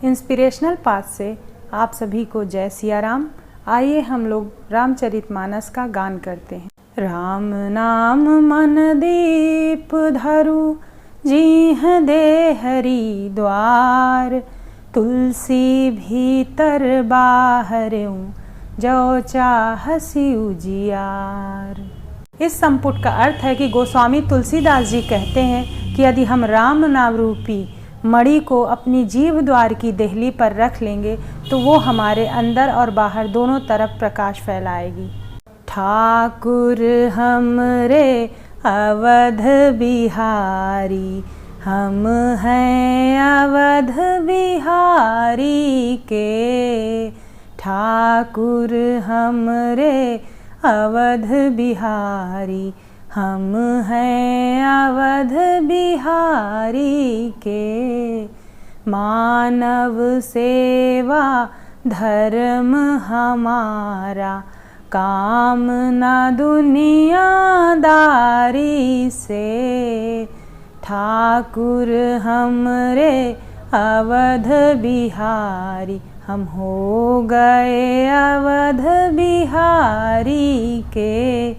Inspirational path से आप सभी को जय सिया राम। आइए हम लोग रामचरितमानस का गान करते हैं। राम नाम मन दीप धरु, जीह दे हरि द्वार। तुलसी भीतर बाहरऊं, जो चाहसी उजियार। इस संपुट का अर्थ है कि गोस्वामी तुलसीदास जी कहते हैं कि यदि हम राम नाम रूपी मणि को अपनी जीव द्वार की देहली पर रख लेंगे तो वो हमारे अंदर और बाहर दोनों तरफ प्रकाश फैलाएगी। ठाकुर हमरे अवध बिहारी, हम हैं अवध बिहारी के। ठाकुर हमरे अवध बिहारी, हम हैं अवध बिहारी के। मानव सेवा धर्म हमारा, काम न दुनियादारी से। ठाकुर हमरे अवध बिहारी, हम हो गए अवध बिहारी के।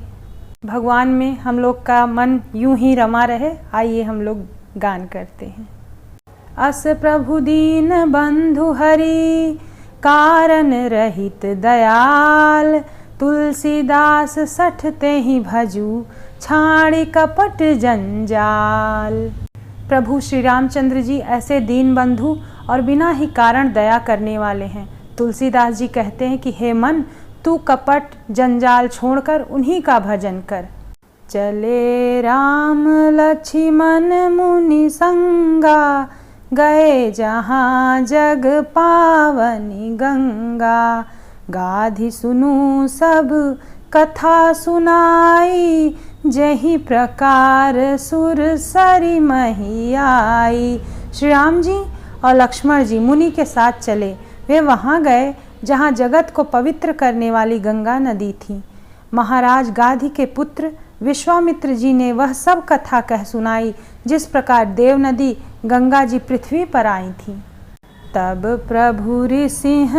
भगवान में हम लोग का मन यूं ही रमा रहे। आइए हम लोग गान करते हैं। अस प्रभु दीन बंधु हरि, कारण रहित दयाल। तुलसीदास सठते ही भजू, छाड़ी कपट जंजाल। प्रभु श्री रामचंद्र जी ऐसे दीन बंधु और बिना ही कारण दया करने वाले हैं। तुलसीदास जी कहते हैं कि हे मन, तू कपट जंजाल छोड़कर उन्हीं का भजन कर। चले राम लक्ष्मण मुनि संगा, गए जहाँ जग पावनी गंगा। गाधि सुनु सब कथा सुनाई, जही प्रकार सुर सरी मही आई। श्री राम जी और लक्ष्मण जी मुनि के साथ चले। वे वहाँ गए जहाँ जगत को पवित्र करने वाली गंगा नदी थी। महाराज गाधि के पुत्र विश्वामित्र जी ने वह सब कथा कह सुनाई जिस प्रकार देव नदी गंगा जी पृथ्वी पर आई थी। तब प्रभु ऋषिंह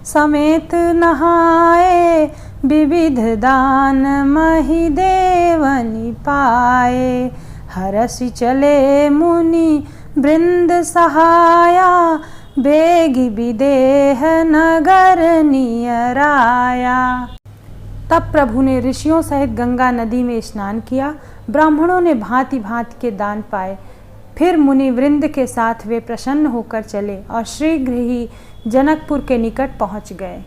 समेत नहाए, विविध दान मही देवनी पाए। हरषि चले मुनि वृंद सहाया, बेगी विदेह नगर नियराया। तब प्रभु ने ऋषियों सहित गंगा नदी में स्नान किया। ब्राह्मणों ने भांति भांति के दान पाए। फिर मुनि वृंद के साथ वे प्रसन्न होकर चले और शीघ्र ही जनकपुर के निकट पहुंच गए।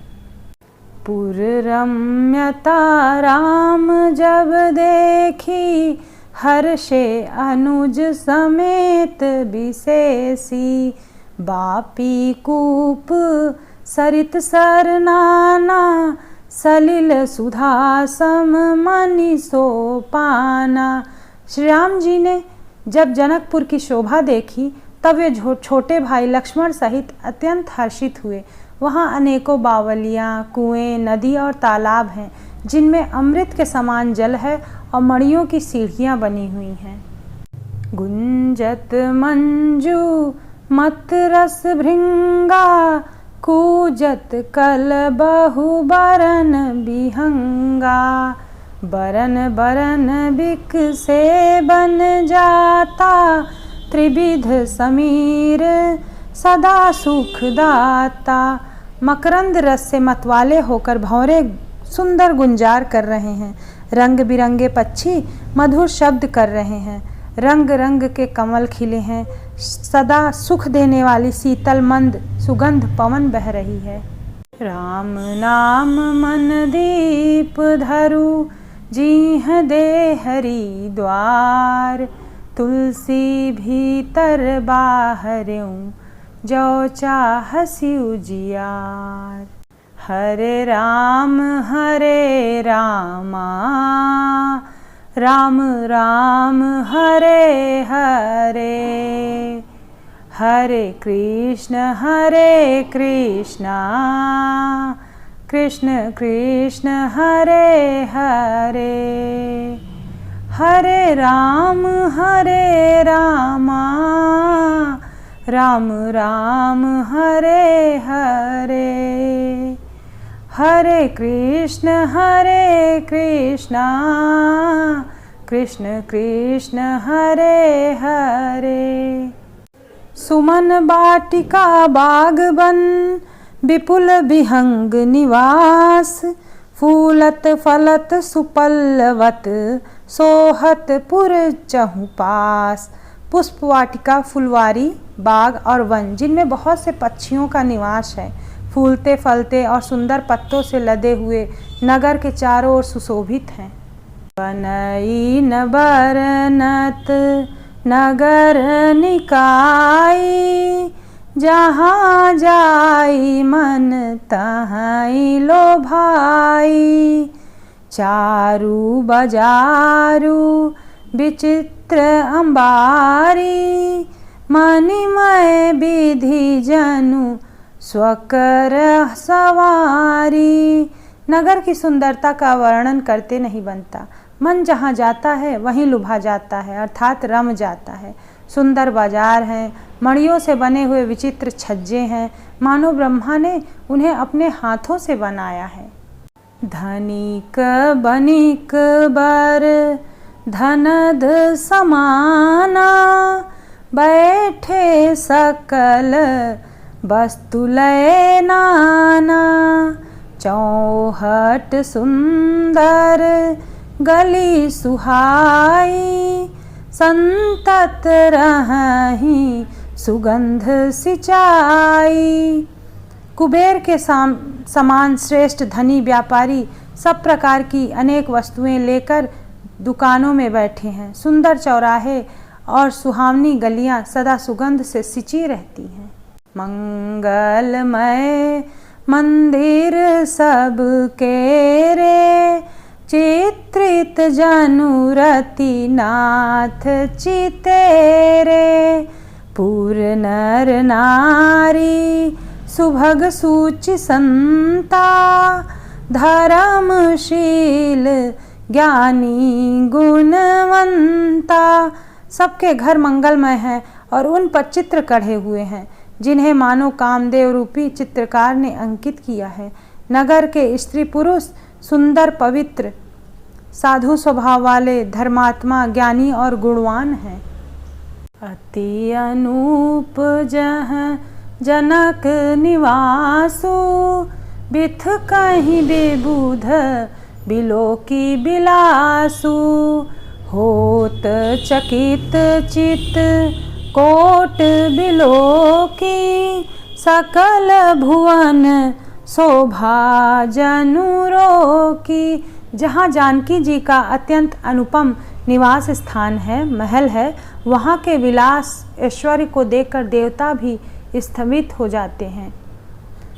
पुर रम्यता राम जब देखी, हर्षे अनुज समेत विशेषी। बापी कूप सरित सरनाना, सलिल सुधा सम मनि सोपाना। श्री राम जी ने जब जनकपुर की शोभा देखी तब वे छोटे भाई लक्ष्मण सहित अत्यंत हर्षित हुए। वहाँ अनेकों बावलियाँ, कुएं, नदी और तालाब हैं जिनमें अमृत के समान जल है और मणियों की सीढ़ियाँ बनी हुई हैं। गुंजत मंजू मत रस भृंगा, कूजत कल बहु बरन बिहंगा। बरन बरन बिक से बन जाता, त्रिविध समीर सदा सुख दाता। मकरंद रस से मतवाले होकर भंवरे सुंदर गुंजार कर रहे हैं। रंग बिरंगे पक्षी मधुर शब्द कर रहे हैं। रंग रंग के कमल खिले हैं। सदा सुख देने वाली शीतल मंद सुगंध पवन बह रही है। राम नाम मन दीप धरु, जीह दे हरि द्वार। तुलसी भीतर बाहरऊं, जो चाहसी उजियार। हरे रामा राम राम हरे हरे। हरे कृष्ण कृष्ण कृष्ण हरे हरे। हरे रामा राम राम हरे हरे, हरे कृष्ण कृष्ण कृष्ण हरे हरे। सुमन बाटिका बागबन विपुल विहंग निवास, फूलत फलत सुपल्लवत सोहत पुर चहु पास। पुष्प वाटिका, फुलवारी, बाग और वन जिनमें बहुत से पक्षियों का निवास है, फूलते फलते और सुंदर पत्तों से लदे हुए नगर के चारों ओर सुशोभित हैं। बनई न बरनत नगर निकाई, जहाँ जाई मन तहाँ लो भाई। चारू बजारू विचित्र अंबारी, मणिमय विधि जनु स्वकर सवारी। नगर की सुंदरता का वर्णन करते नहीं बनता, मन जहाँ जाता है वहीं लुभा जाता है, अर्थात रम जाता है। सुंदर बाजार हैं, मणियों से बने हुए विचित्र छज्जे हैं, मानो ब्रह्मा ने उन्हें अपने हाथों से बनाया है। धनिक बनिक बर धनद समाना, बैठे सकल वस्तु लय नाना। चौहट सुंदर गली सुहाई, संतत रही सुगंध सिंचाई। कुबेर के समान श्रेष्ठ धनी व्यापारी सब प्रकार की अनेक वस्तुएं लेकर दुकानों में बैठे हैं। सुंदर चौराहे और सुहावनी गलियां सदा सुगंध से सिंची रहती हैं। मंगलमय मंदिर सब के रे, चित्रित जनुरति नाथ चितेरे। पूर नर नारी सुभग सूचि संता, धर्मशील ज्ञानी गुणवंता। सबके घर मंगलमय हैं और उन पर चित्र कढ़े हुए हैं, जिन्हें मानो कामदेव रूपी चित्रकार ने अंकित किया है। नगर के स्त्री पुरुष सुंदर पवित्र साधु स्वभाव वाले, धर्मात्मा, ज्ञानी और गुणवान हैं। अति अनूप जह जनक निवासु, बिथ कहीं विबुध बिलोकी बिलासु। होत चकित चित कोट बिलोकी, सकल भुवन शोभा जनुरो की। जहाँ जानकी जी का अत्यंत अनुपम निवास स्थान है, महल है, वहाँ के विलास ऐश्वर्य को देखकर देवता भी स्तंभित हो जाते हैं।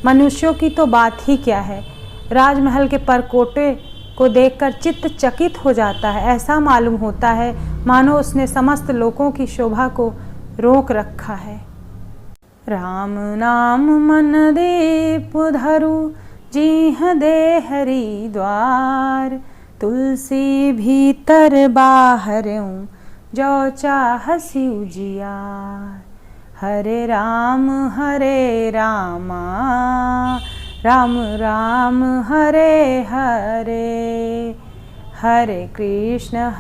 मनुष्यों की तो बात ही क्या है, राजमहल के परकोटे को देखकर चित्त चकित हो जाता है। ऐसा मालूम होता है मानो उसने समस्त लोकों की शोभा को रोक रखा है। राम नाम मन दीप धरु, जीह दे हरि द्वार। तुलसी भीतर बाहरऊँ, जो चाहसी उजियार। हरे रामा राम राम हरे हरे, हरे कृष्ण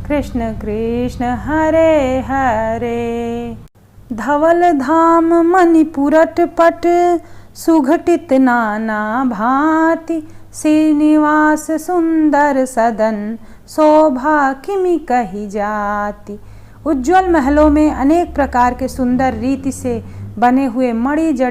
कृष्ण कृष्ण हरे हरे। धवल धाम मणिपुरट पट, सुघटित नाना भांति। श्रीनिवास सुंदर सदन, शोभा किमि कही जाति। उज्ज्वल महलों में अनेक प्रकार के सुंदर रीति से बने हुए मणि जड़ी